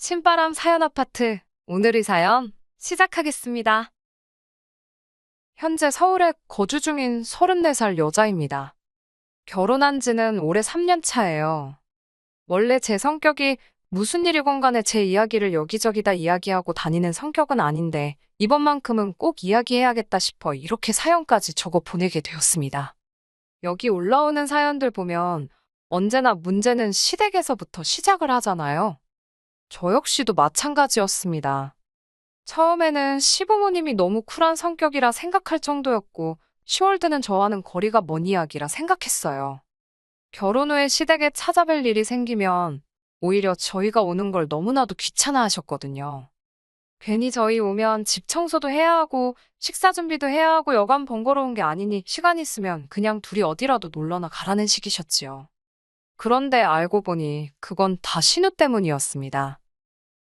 신바람 사연 아파트. 오늘의 사연 시작하겠습니다. 현재 서울에 거주 중인 34살 여자입니다. 결혼한 지는 올해 3년 차예요. 원래 제 성격이 무슨 일이건 간에 제 이야기를 여기저기 다 이야기하고 다니는 성격은 아닌데 이번만큼은 꼭 이야기해야겠다 싶어 이렇게 사연까지 적어 보내게 되었습니다. 여기 올라오는 사연들 보면 언제나 문제는 시댁에서부터 시작을 하잖아요. 저 역시도 마찬가지였습니다. 처음에는 시부모님이 너무 쿨한 성격이라 생각할 정도였고, 시월드는 저와는 거리가 먼 이야기라 생각했어요. 결혼 후에 시댁에 찾아뵐 일이 생기면 오히려 저희가 오는 걸 너무나도 귀찮아 하셨거든요. 괜히 저희 오면 집 청소도 해야 하고, 식사 준비도 해야 하고 여간 번거로운 게 아니니 시간 있으면 그냥 둘이 어디라도 놀러나 가라는 식이셨지요. 그런데 알고 보니 그건 다 신우 때문이었습니다.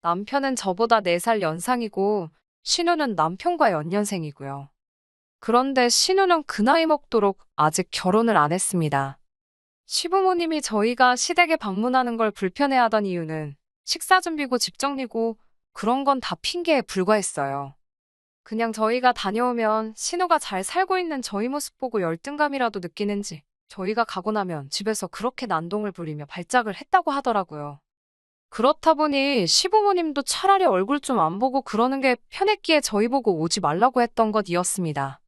남편은 저보다 4살 연상이고 신우는 남편과 연년생이고요. 그런데 신우는 그 나이 먹도록 아직 결혼을 안 했습니다. 시부모님이 저희가 시댁에 방문하는 걸 불편해하던 이유는 식사 준비고 집 정리고 그런 건 다 핑계에 불과했어요. 그냥 저희가 다녀오면 신우가 잘 살고 있는 저희 모습 보고 열등감이라도 느끼는지 저희가 가고 나면 집에서 그렇게 난동을 부리며 발작을 했다고 하더라고요. 그렇다 보니 시부모님도 차라리 얼굴 좀 안 보고 그러는 게 편했기에 저희 보고 오지 말라고 했던 것이었습니다.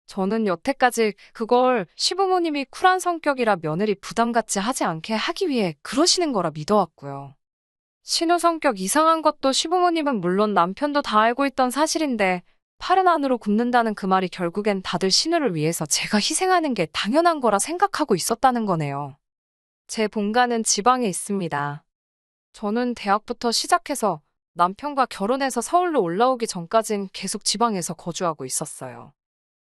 저는 여태까지 그걸 시부모님이 쿨한 성격이라 며느리 부담 갖지 하지 않게 하기 위해 그러시는 거라 믿어왔고요. 신우 성격 이상한 것도 시부모님은 물론 남편도 다 알고 있던 사실인데 팔은 안으로 굽는다는 그 말이 결국엔 다들 신우를 위해서 제가 희생하는 게 당연한 거라 생각하고 있었다는 거네요. 제 본가는 지방에 있습니다. 저는 대학부터 시작해서 남편과 결혼해서 서울로 올라오기 전까진 계속 지방에서 거주하고 있었어요.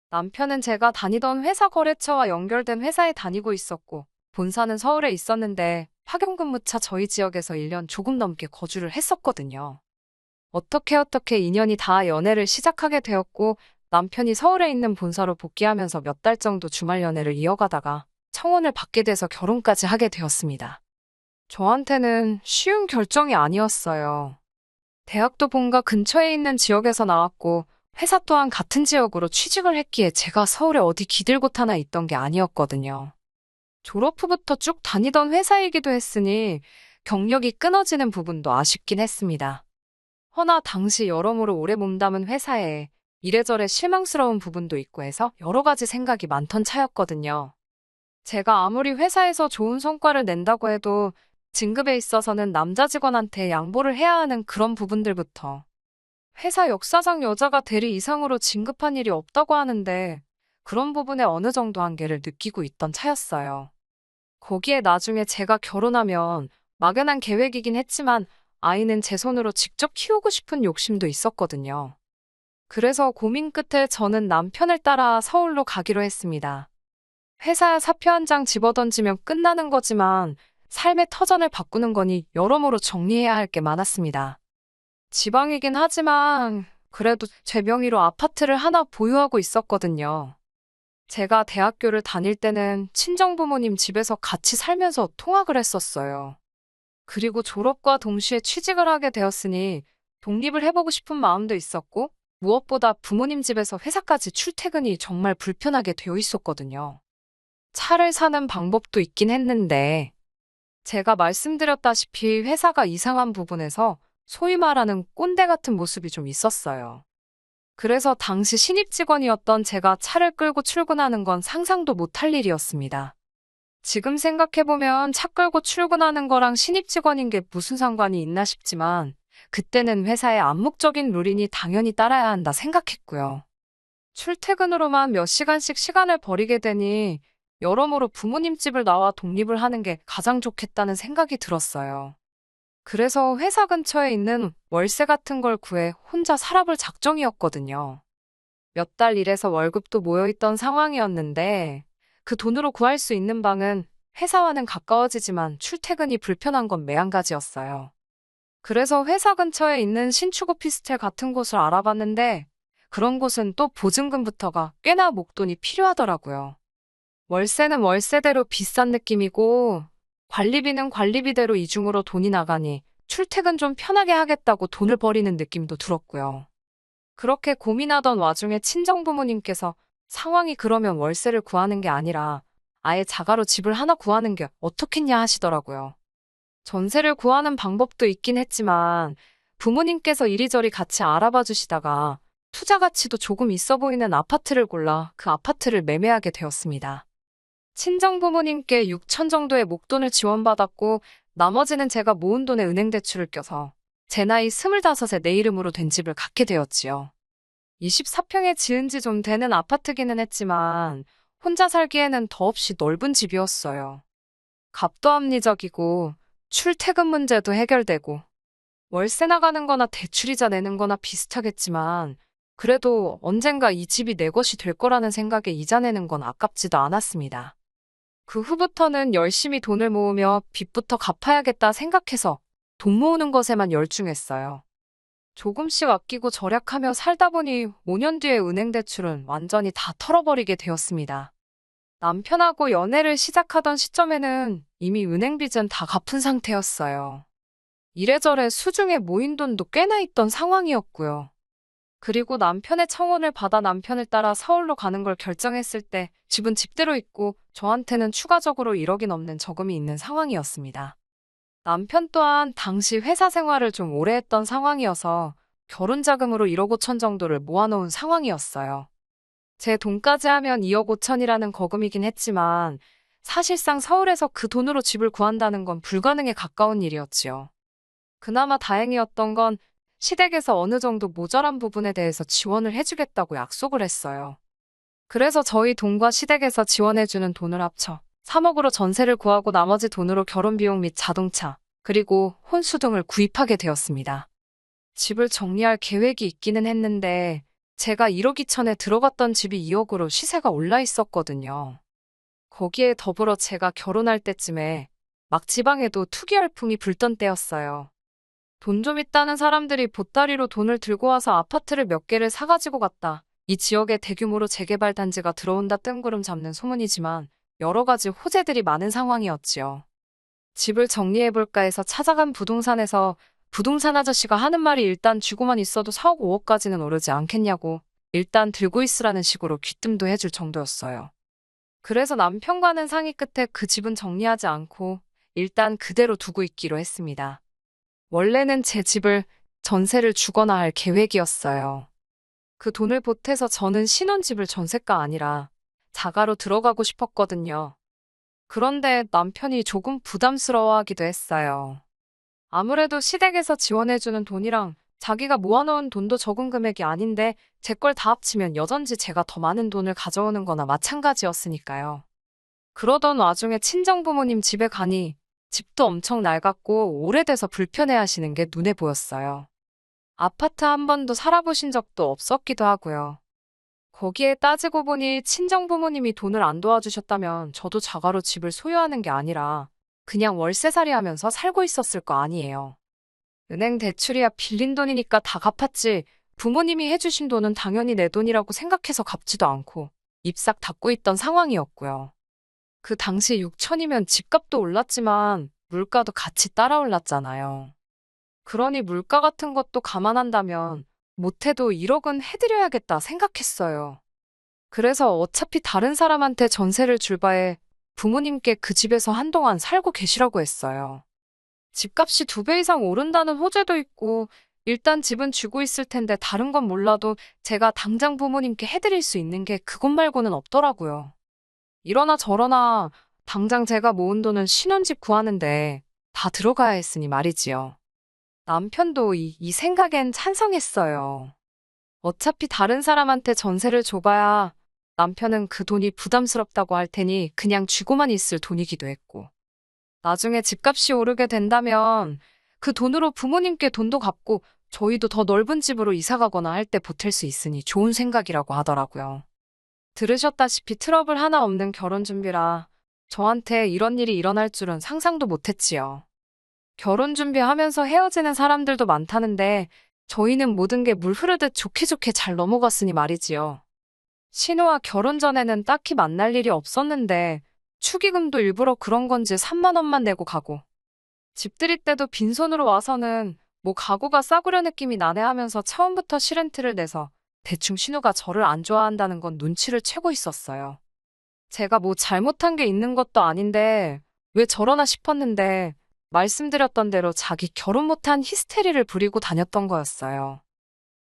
남편은 제가 다니던 회사 거래처와 연결된 회사에 다니고 있었고, 본사는 서울에 있었는데 파견근무차 저희 지역에서 1년 조금 넘게 거주를 했었거든요. 어떻게 인연이 다 연애를 시작하게 되었고, 남편이 서울에 있는 본사로 복귀하면서 몇 달 정도 주말 연애를 이어가다가 청혼을 받게 돼서 결혼까지 하게 되었습니다. 저한테는 쉬운 결정이 아니었어요. 대학도 본가 근처에 있는 지역에서 나왔고 회사 또한 같은 지역으로 취직을 했기에 제가 서울에 어디 기들곳 하나 있던 게 아니었거든요. 졸업 후부터 쭉 다니던 회사이기도 했으니 경력이 끊어지는 부분도 아쉽긴 했습니다. 허나 당시 여러모로 오래 몸담은 회사에 이래저래 실망스러운 부분도 있고 해서 여러 가지 생각이 많던 차였거든요. 제가 아무리 회사에서 좋은 성과를 낸다고 해도 진급에 있어서는 남자 직원한테 양보를 해야 하는 그런 부분들부터 회사 역사상 여자가 대리 이상으로 진급한 일이 없다고 하는데 그런 부분에 어느 정도 한계를 느끼고 있던 차였어요. 거기에 나중에 제가 결혼하면 막연한 계획이긴 했지만 아이는 제 손으로 직접 키우고 싶은 욕심도 있었거든요. 그래서 고민 끝에 저는 남편을 따라 서울로 가기로 했습니다. 회사 사표 한 장 집어던지면 끝나는 거지만 삶의 터전을 바꾸는 거니 여러모로 정리해야 할 게 많았습니다. 지방이긴 하지만 그래도 제 명의로 아파트를 하나 보유하고 있었거든요. 제가 대학교를 다닐 때는 친정부모님 집에서 같이 살면서 통학을 했었어요. 그리고 졸업과 동시에 취직을 하게 되었으니 독립을 해보고 싶은 마음도 있었고 무엇보다 부모님 집에서 회사까지 출퇴근이 정말 불편하게 되어 있었거든요. 차를 사는 방법도 있긴 했는데 제가 말씀드렸다시피 회사가 이상한 부분에서 소위 말하는 꼰대 같은 모습이 좀 있었어요. 그래서 당시 신입 직원이었던 제가 차를 끌고 출근하는 건 상상도 못할 일이었습니다. 지금 생각해보면 차 끌고 출근하는 거랑 신입 직원인 게 무슨 상관이 있나 싶지만 그때는 회사의 암묵적인 룰이니 당연히 따라야 한다 생각했고요. 출퇴근으로만 몇 시간씩 시간을 버리게 되니 여러모로 부모님 집을 나와 독립을 하는 게 가장 좋겠다는 생각이 들었어요. 그래서 회사 근처에 있는 월세 같은 걸 구해 혼자 살아볼 작정이었거든요. 몇 달 일해서 월급도 모여있던 상황이었는데 그 돈으로 구할 수 있는 방은 회사와는 가까워지지만 출퇴근이 불편한 건 매한가지였어요. 그래서 회사 근처에 있는 신축 오피스텔 같은 곳을 알아봤는데 그런 곳은 또 보증금부터가 꽤나 목돈이 필요하더라고요. 월세는 월세대로 비싼 느낌이고 관리비는 관리비대로 이중으로 돈이 나가니 출퇴근 좀 편하게 하겠다고 돈을 버리는 느낌도 들었고요. 그렇게 고민하던 와중에 친정부모님께서 상황이 그러면 월세를 구하는 게 아니라 아예 자가로 집을 하나 구하는 게 어떻겠냐 하시더라고요. 전세를 구하는 방법도 있긴 했지만 부모님께서 이리저리 같이 알아봐 주시다가 투자 가치도 조금 있어 보이는 아파트를 골라 그 아파트를 매매하게 되었습니다. 친정부모님께 6천 정도의 목돈을 지원받았고 나머지는 제가 모은 돈에 은행 대출을 껴서 제 나이 25에 내 이름으로 된 집을 갖게 되었지요. 24평에 지은 지 좀 되는 아파트기는 했지만 혼자 살기에는 더없이 넓은 집이었어요. 값도 합리적이고 출퇴근 문제도 해결되고 월세 나가는 거나 대출이자 내는 거나 비슷하겠지만 그래도 언젠가 이 집이 내 것이 될 거라는 생각에 이자 내는 건 아깝지도 않았습니다. 그 후부터는 열심히 돈을 모으며 빚부터 갚아야겠다 생각해서 돈 모으는 것에만 열중했어요. 조금씩 아끼고 절약하며 살다 보니 5년 뒤에 은행 대출은 완전히 다 털어버리게 되었습니다. 남편하고 연애를 시작하던 시점에는 이미 은행 빚은 다 갚은 상태였어요. 이래저래 수중에 모인 돈도 꽤나 있던 상황이었고요. 그리고 남편의 청혼을 받아 남편을 따라 서울로 가는 걸 결정했을 때 집은 집대로 있고 저한테는 추가적으로 1억이 넘는 저금이 있는 상황이었습니다. 남편 또한 당시 회사 생활을 좀 오래 했던 상황이어서 결혼 자금으로 1억 5천 정도를 모아놓은 상황이었어요. 제 돈까지 하면 2억 5천이라는 거금이긴 했지만 사실상 서울에서 그 돈으로 집을 구한다는 건 불가능에 가까운 일이었지요. 그나마 다행이었던 건 시댁에서 어느 정도 모자란 부분에 대해서 지원을 해주겠다고 약속을 했어요. 그래서 저희 돈과 시댁에서 지원해주는 돈을 합쳐 3억으로 전세를 구하고 나머지 돈으로 결혼 비용 및 자동차, 그리고 혼수 등을 구입하게 되었습니다. 집을 정리할 계획이 있기는 했는데 제가 1억 2천에 들어갔던 집이 2억으로 시세가 올라 있었거든요. 거기에 더불어 제가 결혼할 때쯤에 막 지방에도 투기 열풍이 불던 때였어요. 돈 좀 있다는 사람들이 보따리로 돈을 들고 와서 아파트를 몇 개를 사가지고 갔다. 이 지역에 대규모로 재개발 단지가 들어온다 뜬구름 잡는 소문이지만 여러 가지 호재들이 많은 상황이었지요. 집을 정리해볼까 해서 찾아간 부동산에서 부동산 아저씨가 하는 말이 일단 쥐고만 있어도 4억 5억까지는 오르지 않겠냐고 일단 들고 있으라는 식으로 귀뜸도 해줄 정도였어요. 그래서 남편과는 상의 끝에 그 집은 정리하지 않고 일단 그대로 두고 있기로 했습니다. 원래는 제 집을 전세를 주거나 할 계획이었어요. 그 돈을 보태서 저는 신혼집을 전세가 아니라 자가로 들어가고 싶었거든요. 그런데 남편이 조금 부담스러워하기도 했어요. 아무래도 시댁에서 지원해주는 돈이랑 자기가 모아놓은 돈도 적은 금액이 아닌데 제 걸 다 합치면 여전지 제가 더 많은 돈을 가져오는 거나 마찬가지였으니까요. 그러던 와중에 친정부모님 집에 가니 집도 엄청 낡았고 오래돼서 불편해하시는 게 눈에 보였어요. 아파트 한 번도 살아보신 적도 없었기도 하고요. 거기에 따지고 보니 친정부모님이 돈을 안 도와주셨다면 저도 자가로 집을 소유하는 게 아니라 그냥 월세살이 하면서 살고 있었을 거 아니에요. 은행 대출이야 빌린 돈이니까 다 갚았지 부모님이 해주신 돈은 당연히 내 돈이라고 생각해서 갚지도 않고 입싹 닫고 있던 상황이었고요. 그 당시 6천이면 집값도 올랐지만 물가도 같이 따라 올랐잖아요. 그러니 물가 같은 것도 감안한다면 못해도 1억은 해드려야겠다 생각했어요. 그래서 어차피 다른 사람한테 전세를 줄 바에 부모님께 그 집에서 한동안 살고 계시라고 했어요. 집값이 2배 이상 오른다는 호재도 있고 일단 집은 쥐고 있을 텐데 다른 건 몰라도 제가 당장 부모님께 해드릴 수 있는 게 그것 말고는 없더라고요. 이러나 저러나 당장 제가 모은 돈은 신혼집 구하는데 다 들어가야 했으니 말이지요. 남편도 이 생각엔 찬성했어요. 어차피 다른 사람한테 전세를 줘봐야 남편은 그 돈이 부담스럽다고 할 테니 그냥 쥐고만 있을 돈이기도 했고. 나중에 집값이 오르게 된다면 그 돈으로 부모님께 돈도 갚고 저희도 더 넓은 집으로 이사가거나 할 때 보탤 수 있으니 좋은 생각이라고 하더라고요. 들으셨다시피 트러블 하나 없는 결혼 준비라 저한테 이런 일이 일어날 줄은 상상도 못했지요. 결혼 준비하면서 헤어지는 사람들도 많다는데 저희는 모든 게 물 흐르듯 좋게 좋게 잘 넘어갔으니 말이지요. 신우와 결혼 전에는 딱히 만날 일이 없었는데 축의금도 일부러 그런 건지 3만 원만 내고 가고 집 들일 때도 빈손으로 와서는 뭐 가구가 싸구려 느낌이 나네 하면서 처음부터 실렌트를 내서 대충 신우가 저를 안 좋아한다는 건 눈치를 채고 있었어요. 제가 뭐 잘못한 게 있는 것도 아닌데 왜 저러나 싶었는데 말씀드렸던 대로 자기 결혼 못한 히스테리를 부리고 다녔던 거였어요.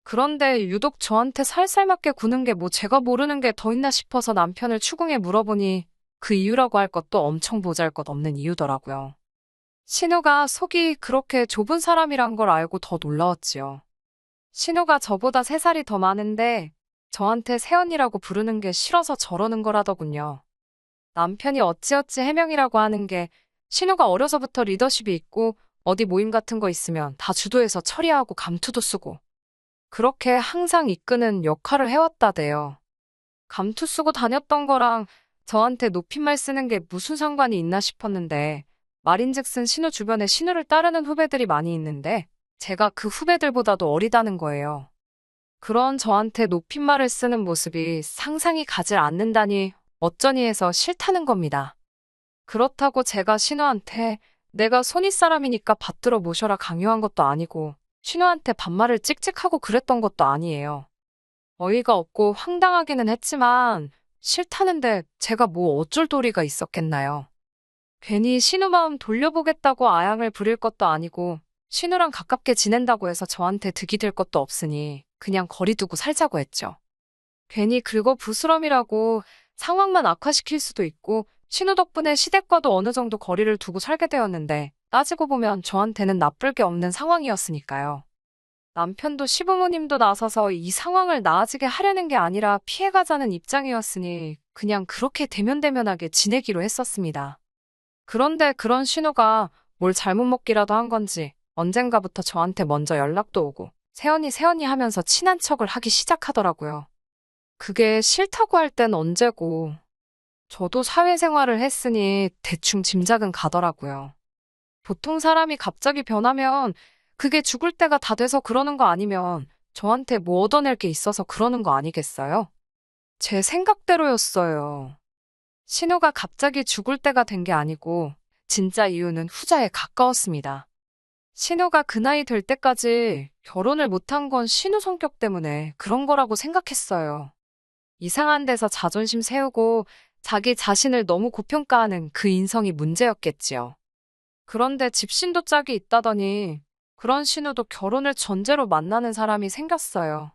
그런데 유독 저한테 살살 맞게 구는 게 뭐 제가 모르는 게 더 있나 싶어서 남편을 추궁해 물어보니 그 이유라고 할 것도 엄청 보잘것없는 이유더라고요. 신우가 속이 그렇게 좁은 사람이란 걸 알고 더 놀라웠지요. 신우가 저보다 3살이 더 많은데 저한테 새언니라고 부르는 게 싫어서 저러는 거라더군요. 남편이 어찌어찌 해명이라고 하는 게 신우가 어려서부터 리더십이 있고 어디 모임 같은 거 있으면 다 주도해서 처리하고 감투도 쓰고 그렇게 항상 이끄는 역할을 해왔다대요. 감투 쓰고 다녔던 거랑 저한테 높임말 쓰는 게 무슨 상관이 있나 싶었는데 말인즉슨 신우 주변에 신우를 따르는 후배들이 많이 있는데 제가 그 후배들보다도 어리다는 거예요. 그런 저한테 높임말을 쓰는 모습이 상상이 가질 않는다니 어쩌니 해서 싫다는 겁니다. 그렇다고 제가 신우한테 내가 손윗 사람이니까 받들어 모셔라 강요한 것도 아니고 신우한테 반말을 찍찍하고 그랬던 것도 아니에요. 어이가 없고 황당하기는 했지만 싫다는데 제가 뭐 어쩔 도리가 있었겠나요. 괜히 신우 마음 돌려보겠다고 아양을 부릴 것도 아니고 신우랑 가깝게 지낸다고 해서 저한테 득이 될 것도 없으니 그냥 거리 두고 살자고 했죠. 괜히 긁어 부스럼이라고 상황만 악화시킬 수도 있고 신우 덕분에 시댁과도 어느 정도 거리를 두고 살게 되었는데 따지고 보면 저한테는 나쁠 게 없는 상황이었으니까요. 남편도 시부모님도 나서서 이 상황을 나아지게 하려는 게 아니라 피해가자는 입장이었으니 그냥 그렇게 대면대면하게 지내기로 했었습니다. 그런데 그런 신우가 뭘 잘못 먹기라도 한 건지 언젠가부터 저한테 먼저 연락도 오고 새언니 새언니 하면서 친한 척을 하기 시작하더라고요. 그게 싫다고 할 땐 언제고 저도 사회생활을 했으니 대충 짐작은 가더라고요. 보통 사람이 갑자기 변하면 그게 죽을 때가 다 돼서 그러는 거 아니면 저한테 뭐 얻어낼 게 있어서 그러는 거 아니겠어요? 제 생각대로였어요. 신우가 갑자기 죽을 때가 된 게 아니고 진짜 이유는 후자에 가까웠습니다. 신우가 그 나이 될 때까지 결혼을 못한 건 신우 성격 때문에 그런 거라고 생각했어요. 이상한 데서 자존심 세우고 자기 자신을 너무 고평가하는 그 인성이 문제였겠지요. 그런데 집신도 짝이 있다더니 그런 신우도 결혼을 전제로 만나는 사람이 생겼어요.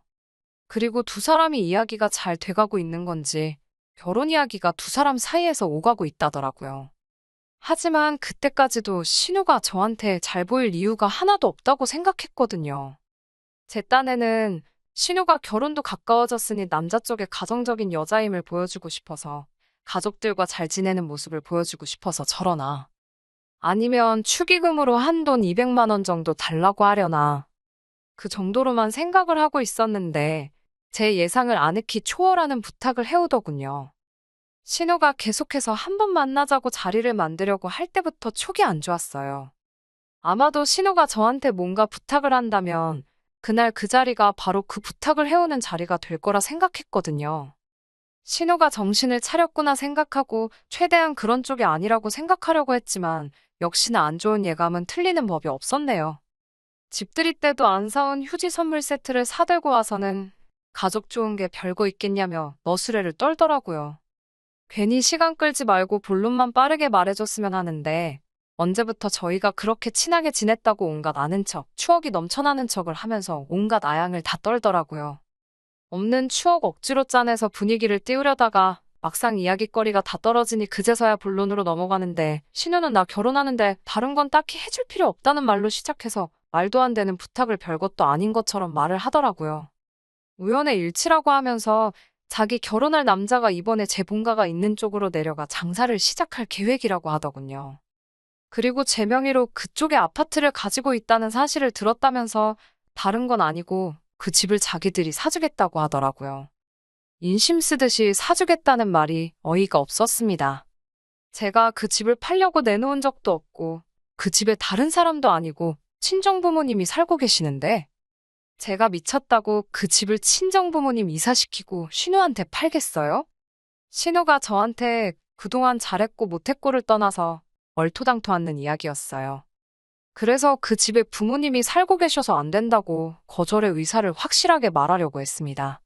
그리고 두 사람이 이야기가 잘 돼가고 있는 건지 결혼 이야기가 두 사람 사이에서 오가고 있다더라고요. 하지만 그때까지도 신우가 저한테 잘 보일 이유가 하나도 없다고 생각했거든요. 제 딴에는 신우가 결혼도 가까워졌으니 남자 쪽에 가정적인 여자임을 보여주고 싶어서 가족들과 잘 지내는 모습을 보여주고 싶어서 저러나 아니면 축의금으로 한돈 200만 원 정도 달라고 하려나 그 정도로만 생각을 하고 있었는데 제 예상을 아늑히 초월하는 부탁을 해오더군요. 신우가 계속해서 한 번 만나자고 자리를 만들려고 할 때부터 촉이 안 좋았어요. 아마도 신우가 저한테 뭔가 부탁을 한다면 그날 그 자리가 바로 그 부탁을 해오는 자리가 될 거라 생각했거든요. 신우가 정신을 차렸구나 생각하고 최대한 그런 쪽이 아니라고 생각하려고 했지만 역시나 안 좋은 예감은 틀리는 법이 없었네요. 집 들일 때도 안 사온 휴지 선물 세트를 사들고 와서는 가족 좋은 게 별거 있겠냐며 너스레를 떨더라고요. 괜히 시간 끌지 말고 본론만 빠르게 말해줬으면 하는데 언제부터 저희가 그렇게 친하게 지냈다고 온갖 아는 척, 추억이 넘쳐나는 척을 하면서 온갖 아양을 다 떨더라고요. 없는 추억 억지로 짜내서 분위기를 띄우려다가 막상 이야깃거리가 다 떨어지니 그제서야 본론으로 넘어가는데 신우는 나 결혼하는데 다른 건 딱히 해줄 필요 없다는 말로 시작해서 말도 안 되는 부탁을 별것도 아닌 것처럼 말을 하더라고요. 우연의 일치라고 하면서 자기 결혼할 남자가 이번에 제 본가가 있는 쪽으로 내려가 장사를 시작할 계획이라고 하더군요. 그리고 제 명의로 그쪽에 아파트를 가지고 있다는 사실을 들었다면서 다른 건 아니고 그 집을 자기들이 사주겠다고 하더라고요. 인심 쓰듯이 사주겠다는 말이 어이가 없었습니다. 제가 그 집을 팔려고 내놓은 적도 없고 그 집에 다른 사람도 아니고 친정부모님이 살고 계시는데 제가 미쳤다고 그 집을 친정부모님 이사시키고 신우한테 팔겠어요? 신우가 저한테 그동안 잘했고 못했고를 떠나서 얼토당토 않는 이야기였어요. 그래서 그 집에 부모님이 살고 계셔서 안 된다고 거절의 의사를 확실하게 말하려고 했습니다.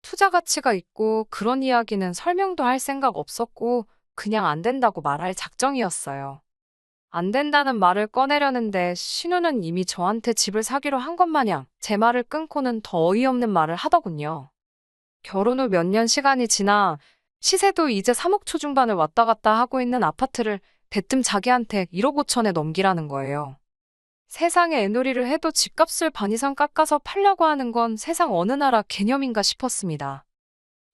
투자 가치가 있고 그런 이야기는 설명도 할 생각 없었고 그냥 안 된다고 말할 작정이었어요. 안 된다는 말을 꺼내려는데 신우는 이미 저한테 집을 사기로 한 것 마냥 제 말을 끊고는 더 어이없는 말을 하더군요. 결혼 후 몇 년 시간이 지나 시세도 이제 3억 초중반을 왔다 갔다 하고 있는 아파트를 대뜸 자기한테 1억 5천에 넘기라는 거예요. 세상에 애놀이를 해도 집값을 반 이상 깎아서 팔려고 하는 건 세상 어느 나라 개념인가 싶었습니다.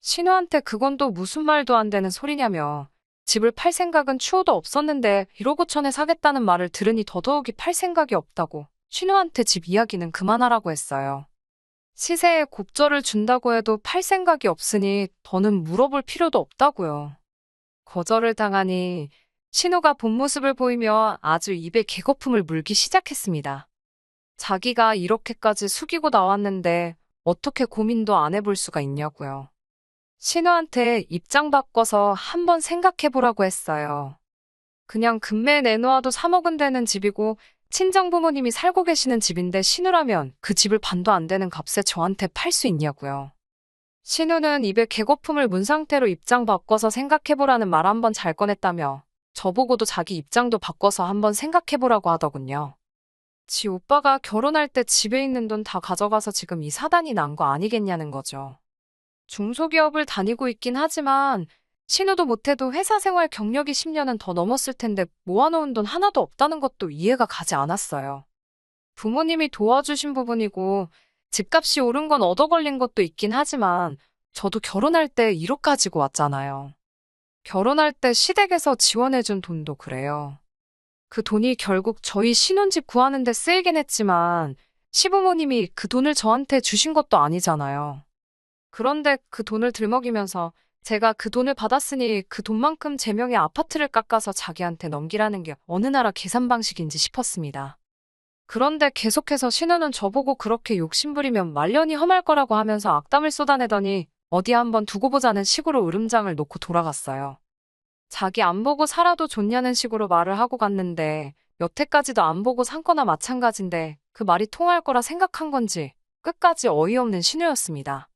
신우한테 그건 또 무슨 말도 안 되는 소리냐며 집을 팔 생각은 추호도 없었는데 1억 5천에 사겠다는 말을 들으니 더더욱이 팔 생각이 없다고 신우한테 집 이야기는 그만하라고 했어요. 시세에 곱절을 준다고 해도 팔 생각이 없으니 더는 물어볼 필요도 없다고요. 거절을 당하니 신우가 본 모습을 보이며 아주 입에 개거품을 물기 시작했습니다. 자기가 이렇게까지 숙이고 나왔는데 어떻게 고민도 안 해볼 수가 있냐고요. 신우한테 입장 바꿔서 한번 생각해보라고 했어요. 그냥 금매에 내놓아도 3억은 되는 집이고 친정 부모님이 살고 계시는 집인데 신우라면 그 집을 반도 안 되는 값에 저한테 팔 수 있냐고요. 신우는 입에 개거품을 문 상태로 입장 바꿔서 생각해보라는 말 한번 잘 꺼냈다며 저보고도 자기 입장도 바꿔서 한번 생각해보라고 하더군요. 지 오빠가 결혼할 때 집에 있는 돈 다 가져가서 지금 이 사단이 난 거 아니겠냐는 거죠. 중소기업을 다니고 있긴 하지만 신우도 못해도 회사 생활 경력이 10년은 더 넘었을 텐데 모아놓은 돈 하나도 없다는 것도 이해가 가지 않았어요. 부모님이 도와주신 부분이고 집값이 오른 건 얻어 걸린 것도 있긴 하지만 저도 결혼할 때 1억 가지고 왔잖아요. 결혼할 때 시댁에서 지원해준 돈도 그래요. 그 돈이 결국 저희 신혼집 구하는 데 쓰이긴 했지만 시부모님이 그 돈을 저한테 주신 것도 아니잖아요. 그런데 그 돈을 들먹이면서 제가 그 돈을 받았으니 그 돈만큼 제 명의 아파트를 깎아서 자기한테 넘기라는 게 어느 나라 계산 방식인지 싶었습니다. 그런데 계속해서 신우는 저보고 그렇게 욕심부리면 말년이 험할 거라고 하면서 악담을 쏟아내더니 어디 한번 두고 보자는 식으로 으름장을 놓고 돌아갔어요. 자기 안 보고 살아도 좋냐는 식으로 말을 하고 갔는데 여태까지도 안 보고 산 거나 마찬가지인데 그 말이 통할 거라 생각한 건지 끝까지 어이없는 신우였습니다.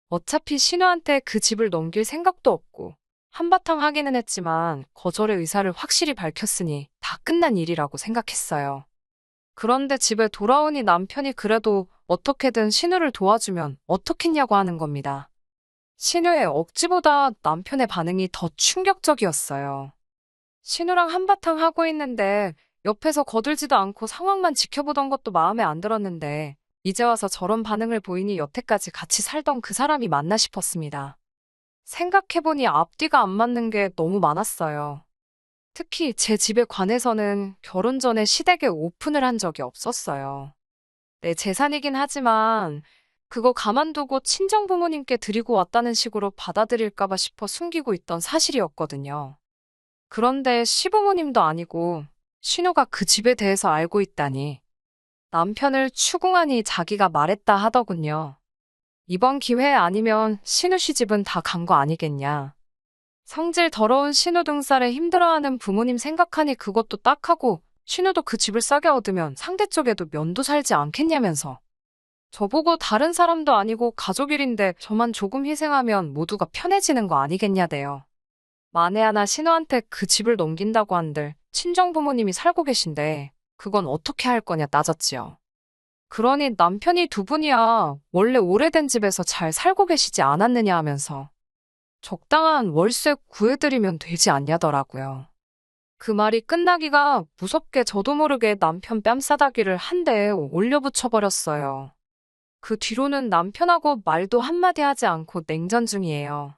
어차피 신우한테 그 집을 넘길 생각도 없고 한바탕 하기는 했지만 거절의 의사를 확실히 밝혔으니 다 끝난 일이라고 생각했어요. 그런데 집에 돌아오니 남편이 그래도 어떻게든 신우를 도와주면 어떻겠냐고 하는 겁니다. 신우의 억지보다 남편의 반응이 더 충격적이었어요. 신우랑 한바탕 하고 있는데 옆에서 거들지도 않고 상황만 지켜보던 것도 마음에 안 들었는데 이제 와서 저런 반응을 보이니 여태까지 같이 살던 그 사람이 맞나 싶었습니다. 생각해보니 앞뒤가 안 맞는 게 너무 많았어요. 특히 제 집에 관해서는 결혼 전에 시댁에 오픈을 한 적이 없었어요. 내 재산이긴 하지만 그거 가만두고 친정 부모님께 드리고 왔다는 식으로 받아들일까봐 싶어 숨기고 있던 사실이었거든요. 그런데 시부모님도 아니고 신우가 그 집에 대해서 알고 있다니 남편을 추궁하니 자기가 말했다 하더군요. 이번 기회 아니면 신우 씨 집은 다 간 거 아니겠냐. 성질 더러운 신우 등살에 힘들어하는 부모님 생각하니 그것도 딱하고 신우도 그 집을 싸게 얻으면 상대쪽에도 면도 살지 않겠냐면서. 저보고 다른 사람도 아니고 가족 일인데 저만 조금 희생하면 모두가 편해지는 거 아니겠냐대요. 만에 하나 신우한테 그 집을 넘긴다고 한들 친정 부모님이 살고 계신데 그건 어떻게 할 거냐 따졌지요. 그러니 남편이 두 분이야 원래 오래된 집에서 잘 살고 계시지 않았느냐 하면서 적당한 월세 구해드리면 되지 않냐더라고요. 그 말이 끝나기가 무섭게 저도 모르게 남편 뺨싸다기를 한 대에 올려붙여버렸어요. 그 뒤로는 남편하고 말도 한마디 하지 않고 냉전 중이에요.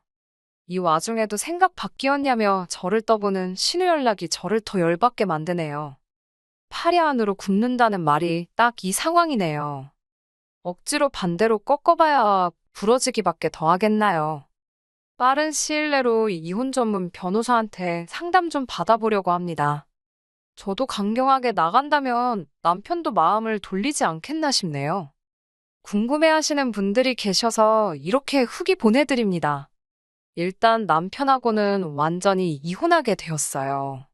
이 와중에도 생각 바뀌었냐며 저를 떠보는 신우 연락이 저를 더 열받게 만드네요. 파리 안으로 굽는다는 말이 딱 이 상황이네요. 억지로 반대로 꺾어봐야 부러지기밖에 더 하겠나요. 빠른 시일 내로 이혼 전문 변호사한테 상담 좀 받아보려고 합니다. 저도 강경하게 나간다면 남편도 마음을 돌리지 않겠나 싶네요. 궁금해하시는 분들이 계셔서 이렇게 후기 보내드립니다. 일단 남편하고는 완전히 이혼하게 되었어요.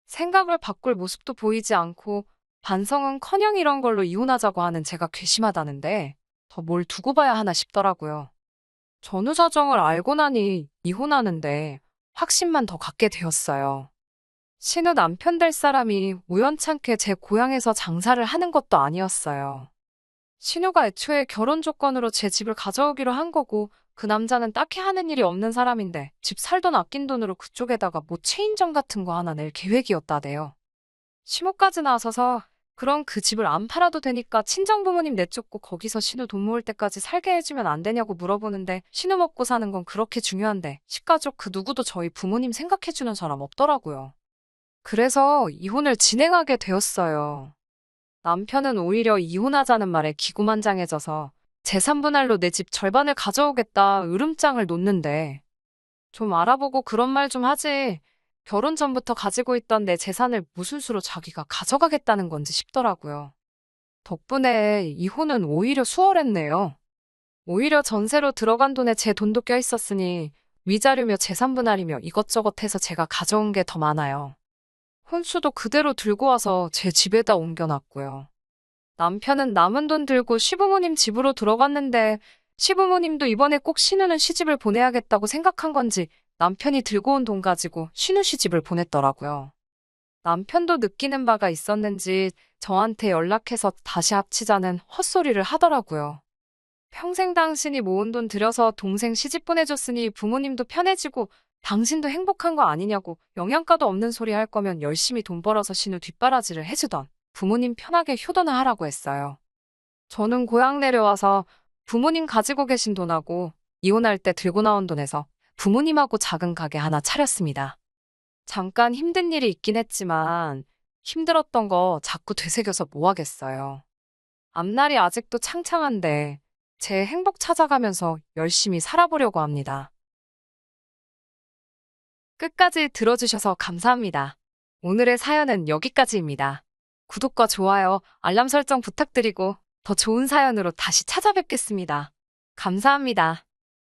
생각을 바꿀 모습도 보이지 않고 반성은커녕 이런 걸로 이혼하자고 하는 제가 괘씸하다는데 더 뭘 두고 봐야 하나 싶더라고요. 전후 사정을 알고 나니 이혼하는데 확신만 더 갖게 되었어요. 신우 남편 될 사람이 우연찮게 제 고향에서 장사를 하는 것도 아니었어요. 신우가 애초에 결혼 조건으로 제 집을 가져오기로 한 거고 그 남자는 딱히 하는 일이 없는 사람인데 집 살던 아낀 돈으로 그쪽에다가 뭐 체인점 같은 거 하나 낼 계획이었다대요. 시모까지 나서서 그럼 그 집을 안 팔아도 되니까 친정부모님 내쫓고 거기서 신우 돈 모을 때까지 살게 해주면 안 되냐고 물어보는데 신우 먹고 사는 건 그렇게 중요한데 식가족 그 누구도 저희 부모님 생각해주는 사람 없더라고요. 그래서 이혼을 진행하게 되었어요. 남편은 오히려 이혼하자는 말에 기고만장해져서 재산분할로 내 집 절반을 가져오겠다 으름장을 놓는데 좀 알아보고 그런 말 좀 하지. 결혼 전부터 가지고 있던 내 재산을 무슨 수로 자기가 가져가겠다는 건지 싶더라고요. 덕분에 이혼은 오히려 수월했네요. 오히려 전세로 들어간 돈에 제 돈도 껴있었으니 위자료며 재산분할이며 이것저것 해서 제가 가져온 게 더 많아요. 혼수도 그대로 들고 와서 제 집에다 옮겨놨고요. 남편은 남은 돈 들고 시부모님 집으로 들어갔는데 시부모님도 이번에 꼭 신우는 시집을 보내야겠다고 생각한 건지 남편이 들고 온 돈 가지고 신우 시집을 보냈더라고요. 남편도 느끼는 바가 있었는지 저한테 연락해서 다시 합치자는 헛소리를 하더라고요. 평생 당신이 모은 돈 들여서 동생 시집 보내줬으니 부모님도 편해지고 당신도 행복한 거 아니냐고 영양가도 없는 소리 할 거면 열심히 돈 벌어서 신우 뒷바라지를 해주던 부모님 편하게 효도나 하라고 했어요. 저는 고향 내려와서 부모님 가지고 계신 돈하고 이혼할 때 들고 나온 돈에서 부모님하고 작은 가게 하나 차렸습니다. 잠깐 힘든 일이 있긴 했지만 힘들었던 거 자꾸 되새겨서 뭐 하겠어요. 앞날이 아직도 창창한데 제 행복 찾아가면서 열심히 살아보려고 합니다. 끝까지 들어주셔서 감사합니다. 오늘의 사연은 여기까지입니다. 구독과 좋아요, 알람 설정 부탁드리고 더 좋은 사연으로 다시 찾아뵙겠습니다. 감사합니다.